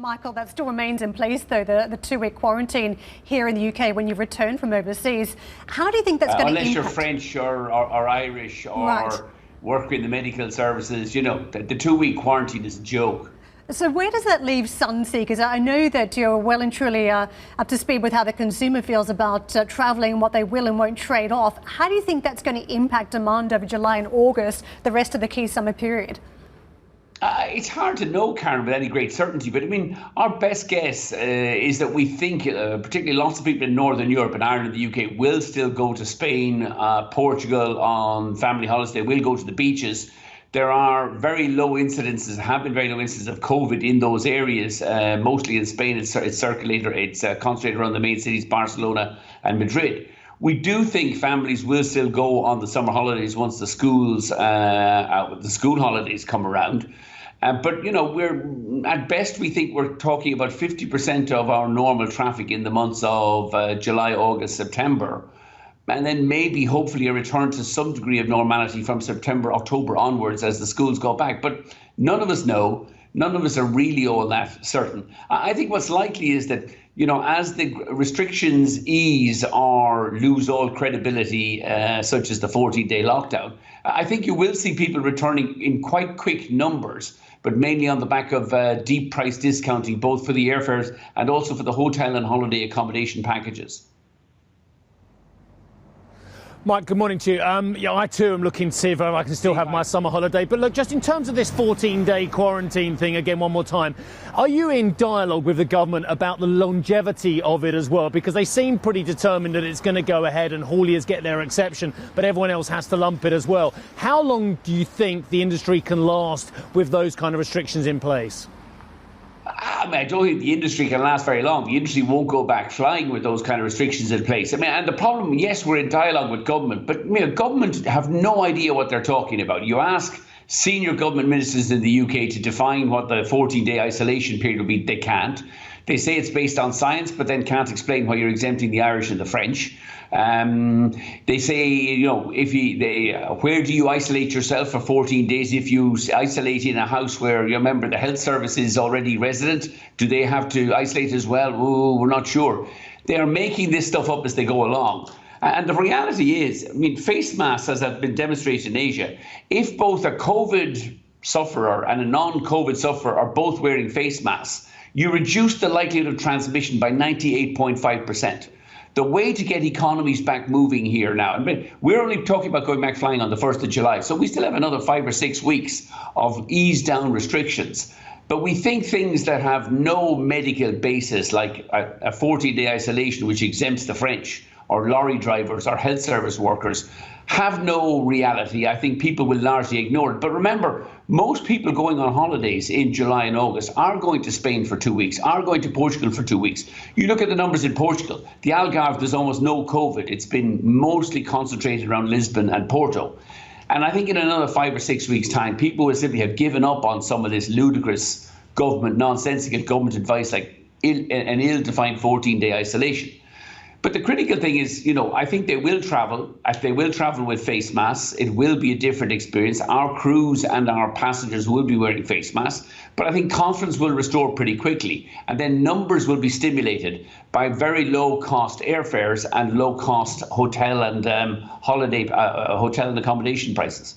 Michael, that still remains in place, though, the 2-week quarantine here in the UK when you return from overseas. How do you think that's going to impact? Unless you're French or Irish or Right. work in the medical services, you know, the 2-week quarantine is a joke. So where does that leave Sunseekers? I know that you're well and truly up to speed with how the consumer feels about travelling and what they will and won't trade off. How do you think that's going to impact demand over July and August, the rest of the key summer period? It's hard to know, Karen, with any great certainty. But I mean, our best guess is that we think, particularly lots of people in Northern Europe and Ireland and the UK, will still go to Spain, Portugal on family holidays. They will go to the beaches. There are very low incidences, have been very low incidences of COVID in those areas. Mostly in Spain, it's concentrated around the main cities, Barcelona and Madrid. We do think families will still go on the summer holidays once the school holidays come around. But, you know, at best, we think we're talking about 50% of our normal traffic in the months of July, August, September. And then maybe, hopefully, a return to some degree of normality from September, October onwards as the schools go back. But none of us know. None of us are really all that certain. I think what's likely is that, you know, as the restrictions ease or lose all credibility, such as the 14-day lockdown, I think you will see people returning in quite quick numbers, but mainly on the back of deep price discounting, both for the airfares and also for the hotel and holiday accommodation packages. Mike, good morning to you. I too am looking to see if I can still have my summer holiday. But look, just in terms of this 14-day quarantine thing, again, one more time, are you in dialogue with the government about the longevity of it as well? Because they seem pretty determined that it's going to go ahead and hauliers get their exception, but everyone else has to lump it as well. How long do you think the industry can last with those kind of restrictions in place? I mean, I don't think the industry can last very long. The industry won't go back flying with those kind of restrictions in place. I mean, and the problem, yes, we're in dialogue with government, but government have no idea what they're talking about. You ask senior government ministers in the UK to define what the 14-day isolation period will be, they can't. They say it's based on science, but then can't explain why you're exempting the Irish and the French. They say, you know, where do you isolate yourself for 14 days? If you isolate in a house where you remember the health service is already resident, do they have to isolate as well? Oh, we're not sure. They are making this stuff up as they go along. And the reality is, I mean, face masks, as have been demonstrated in Asia, if both a COVID sufferer and a non-COVID sufferer are both wearing face masks, you reduce the likelihood of transmission by 98.5%. The way to get economies back moving here now, I mean, we're only talking about going back flying on the 1st of July, so we still have another 5 or 6 weeks of ease down restrictions. But we think things that have no medical basis, like a 14-day isolation, which exempts the French, or lorry drivers or health service workers, have no reality. I think people will largely ignore it. But remember, most people going on holidays in July and August are going to Spain for 2 weeks, are going to Portugal for 2 weeks. You look at the numbers in Portugal, the Algarve, there's almost no COVID. It's been mostly concentrated around Lisbon and Porto. And I think in another 5 or 6 weeks' time, people will simply have given up on some of this ludicrous government, nonsensical government advice like an ill-defined 14-day isolation. But the critical thing is, you know, I think they will travel. They will travel with face masks. It will be a different experience. Our crews and our passengers will be wearing face masks. But I think confidence will restore pretty quickly. And then numbers will be stimulated by very low-cost airfares and low-cost hotel and hotel and accommodation prices.